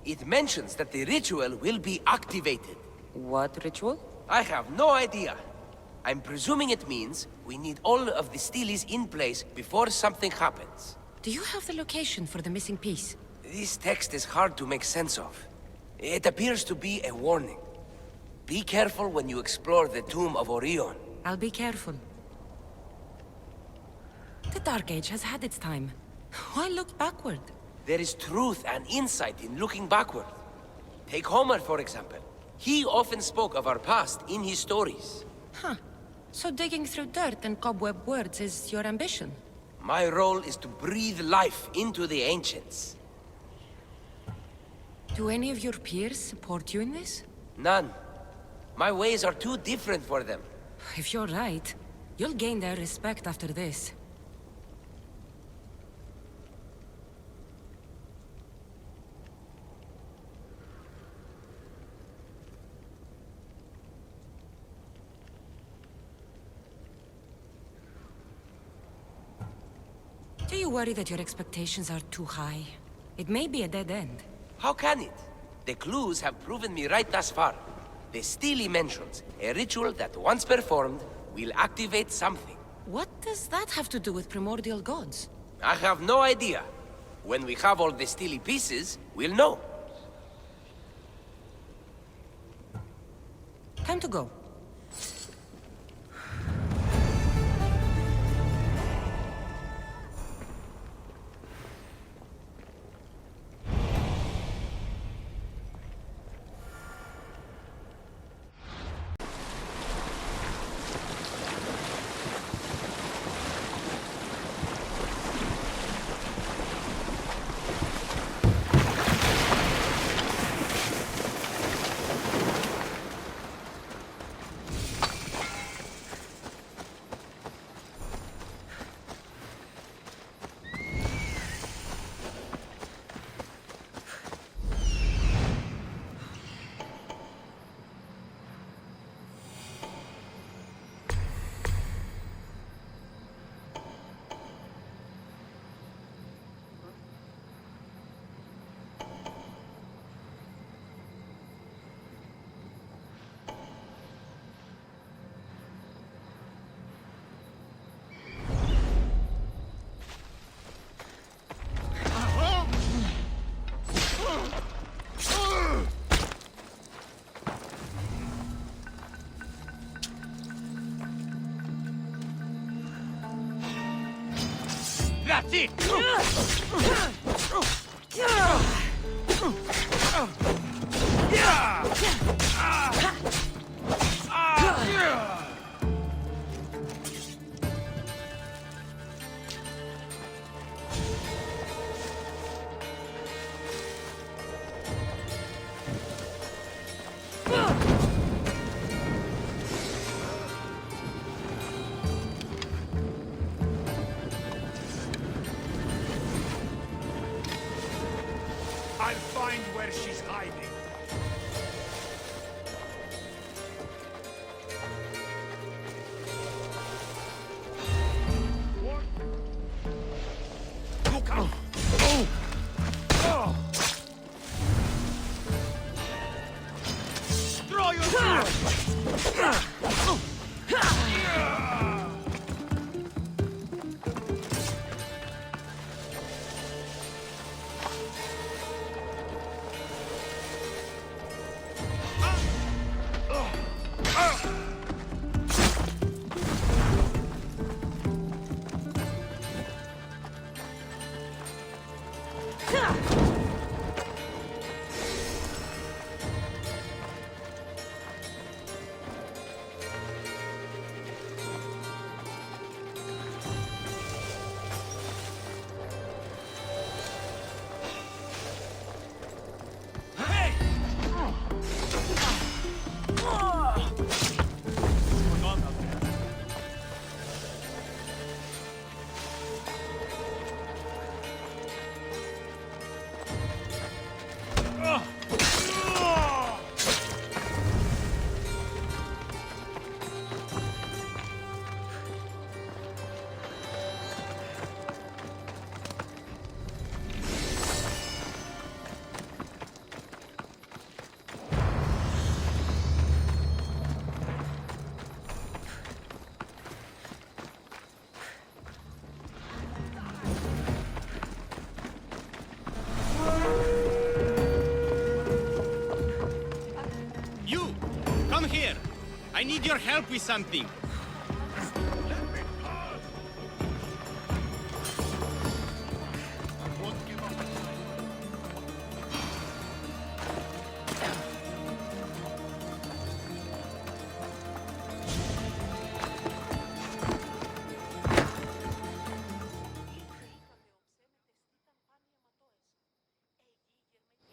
Speaker 5: It mentions that the ritual will be activated.
Speaker 2: What ritual?
Speaker 5: I have no idea. I'm presuming it means we need all of the steles in place before something happens.
Speaker 2: Do you have the location for the missing piece?
Speaker 5: This text is hard to make sense of. It appears to be a warning. Be careful when you explore the tomb of Orion.
Speaker 2: I'll be careful. The Dark Age has had its time. Why look backward?
Speaker 5: There is truth and insight in looking backward. Take Homer, for example. He often spoke of our past in his stories.
Speaker 2: Huh. So digging through dirt and cobweb words is your ambition?
Speaker 5: My role is to breathe life into the ancients.
Speaker 2: Do any of your peers support you in this?
Speaker 5: None. My ways are too different for them.
Speaker 2: If you're right, you'll gain their respect after this. Do you worry that your expectations are too high? It may be a dead end.
Speaker 5: How can it? The clues have proven me right thus far. The stele mentions a ritual that once performed will activate something.
Speaker 2: What does that have to do with primordial gods?
Speaker 5: I have no idea. When we have all the stele pieces, we'll know.
Speaker 2: Time to go.
Speaker 5: That's it!
Speaker 6: I'll find where she's hiding. What? Look out! Throw your
Speaker 10: You! Come here! I need your help with something!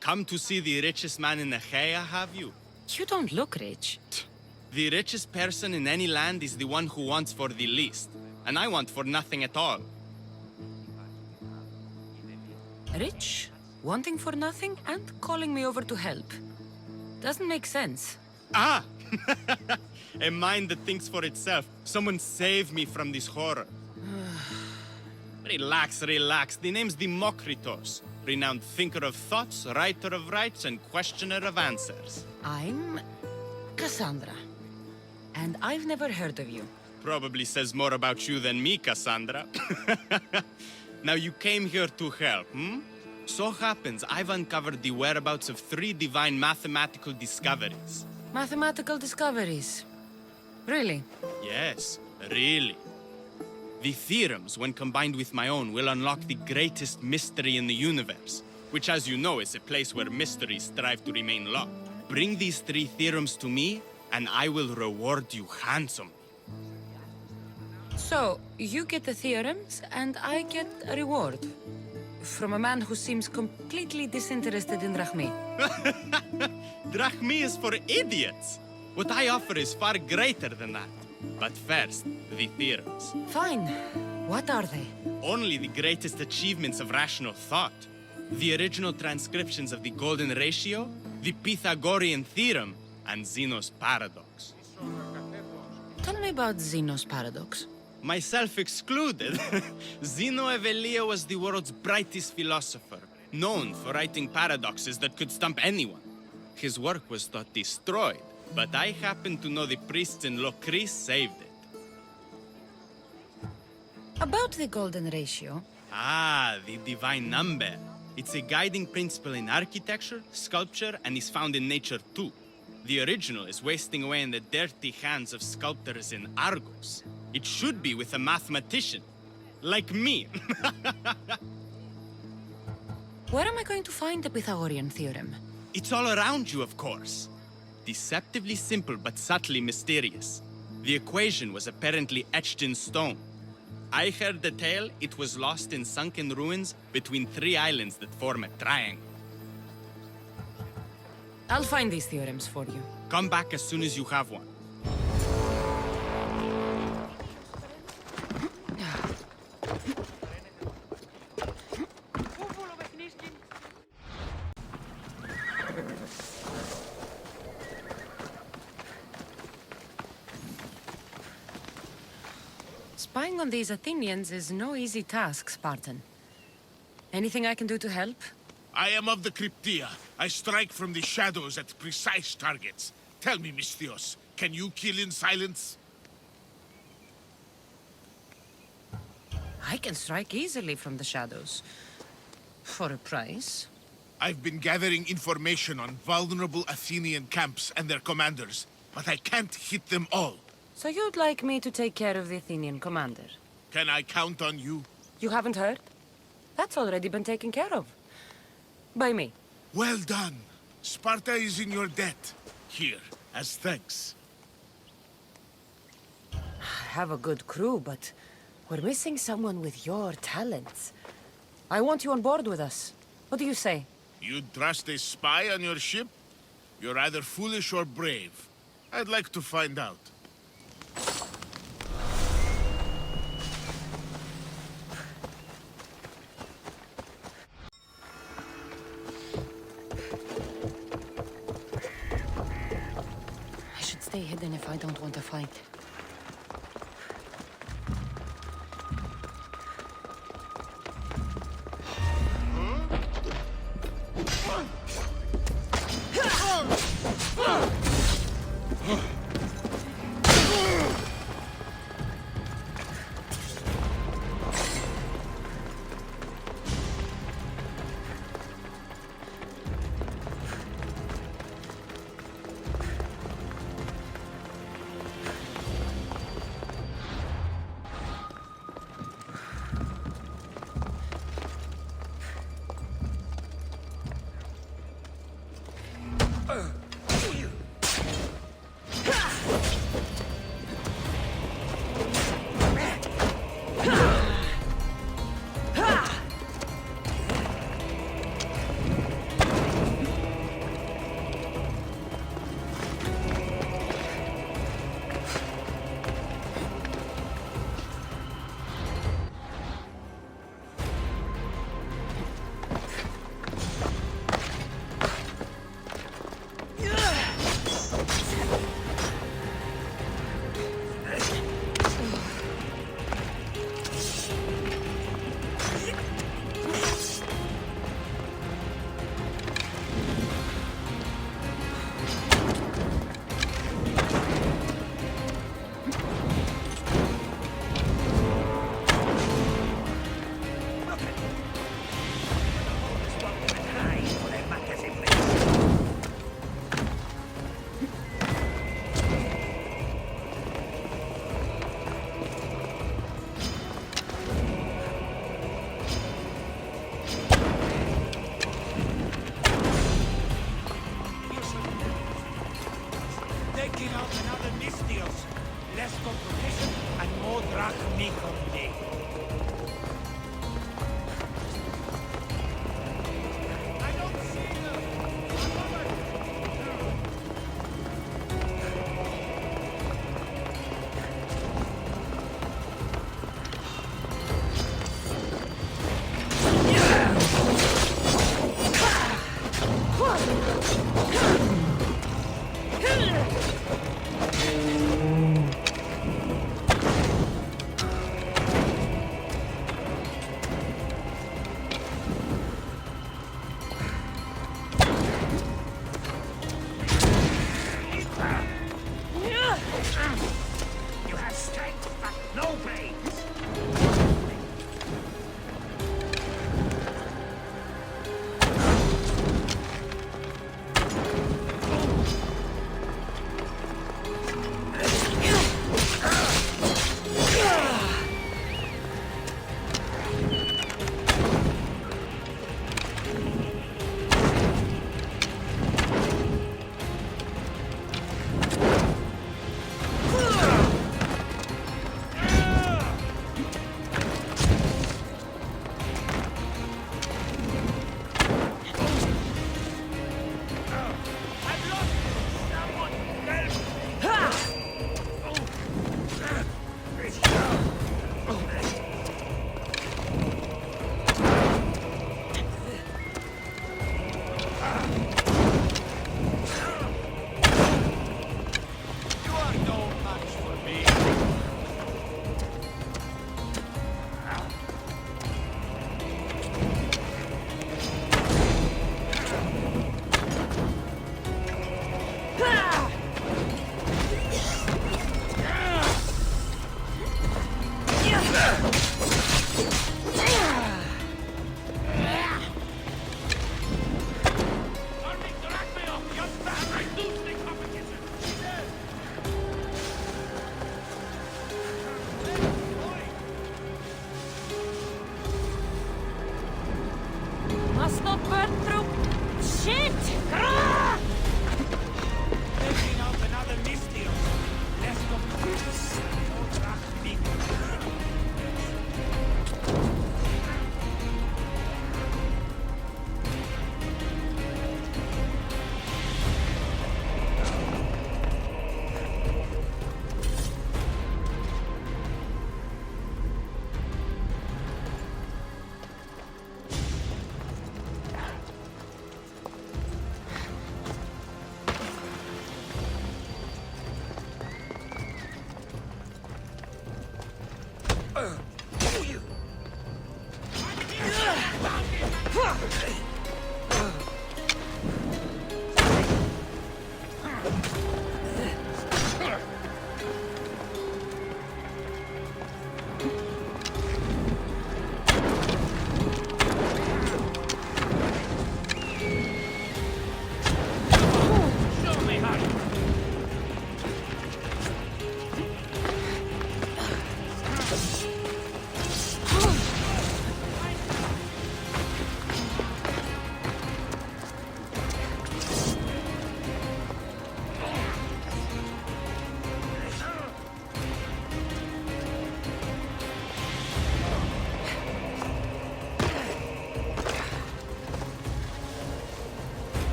Speaker 10: Come to see the richest man in Achaia, have you?
Speaker 2: You don't look rich.
Speaker 10: The richest person in any land is the one who wants for the least. And I want for nothing at all.
Speaker 2: Rich, wanting for nothing, and calling me over to help. Doesn't make sense.
Speaker 10: Ah! A mind that thinks for itself. Someone save me from this horror. Relax, relax. The name's Demokritos. Renowned thinker of thoughts, writer of rights, and questioner of answers.
Speaker 2: I'm Cassandra. And I've never heard of you.
Speaker 10: Probably says more about you than me, Cassandra. Now you came here to help, hmm? So happens I've uncovered the whereabouts of 3 divine mathematical discoveries.
Speaker 2: Mathematical discoveries. Really?
Speaker 10: Yes, really. The theorems, when combined with my own, will unlock the greatest mystery in the universe, which, as you know, is a place where mysteries strive to remain locked. Bring these 3 theorems to me, and I will reward you handsomely.
Speaker 2: So, you get the theorems, and I get a reward. From a man who seems completely disinterested in Drachmi.
Speaker 10: Drachmi is for idiots! What I offer is far greater than that. But first, the theorems.
Speaker 2: Fine. What are they?
Speaker 10: Only the greatest achievements of rational thought. The original transcriptions of the Golden Ratio, the Pythagorean Theorem, and Zeno's Paradox.
Speaker 2: Tell me about Zeno's Paradox.
Speaker 10: Myself excluded. Zeno of Elea was the world's brightest philosopher, known for writing paradoxes that could stump anyone. His work was thought destroyed, but I happen to know the priests in Locris saved it.
Speaker 2: About the Golden Ratio.
Speaker 10: Ah, the divine number. It's a guiding principle in architecture, sculpture, and is found in nature too. The original is wasting away in the dirty hands of sculptors in Argos. It should be with a mathematician. Like me.
Speaker 2: Where am I going to find the Pythagorean theorem?
Speaker 10: It's all around you, of course. Deceptively simple, but subtly mysterious. The equation was apparently etched in stone. I heard the tale it was lost in sunken ruins between 3 islands that form a triangle.
Speaker 2: I'll find these theorems for you.
Speaker 10: Come back as soon as you have one.
Speaker 2: Spying on these Athenians is no easy task, Spartan. Anything I can do to help?
Speaker 1: I am of the Cryptia. I strike from the shadows at precise targets. Tell me, Misthios, can you kill in silence?
Speaker 2: I can strike easily from the shadows. For a price.
Speaker 1: I've been gathering information on vulnerable Athenian camps and their commanders, but I can't hit them all.
Speaker 2: So you'd like me to take care of the Athenian commander?
Speaker 1: Can I count on you?
Speaker 2: You haven't heard? That's already been taken care of. By me.
Speaker 1: Well done. Sparta is in your debt. Here, as thanks.
Speaker 2: I have a good crew, but we're missing someone with your talents. I want you on board with us. What do you say?
Speaker 1: You'd trust a spy on your ship? You're either foolish or brave. I'd like to find out.
Speaker 2: I should stay hidden if I don't want to fight.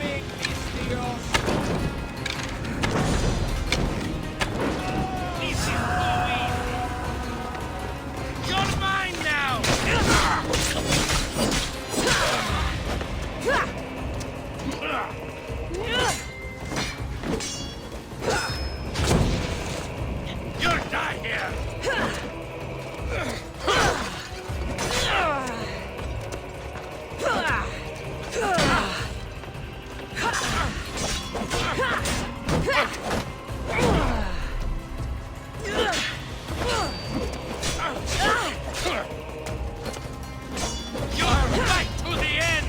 Speaker 3: big mysteries.
Speaker 6: This is too easy. You're mine now. You'll die here. You're right to the end.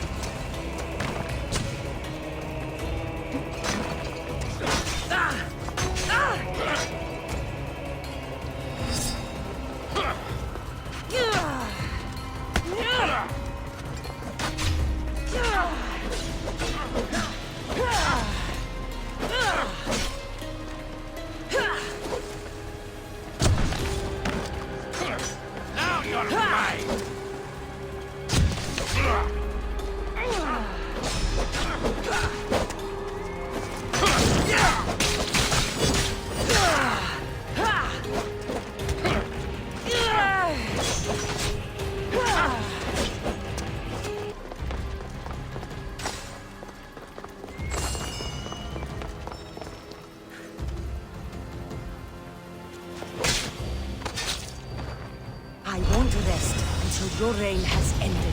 Speaker 6: Now you're mine.
Speaker 2: I won't rest until your reign has ended.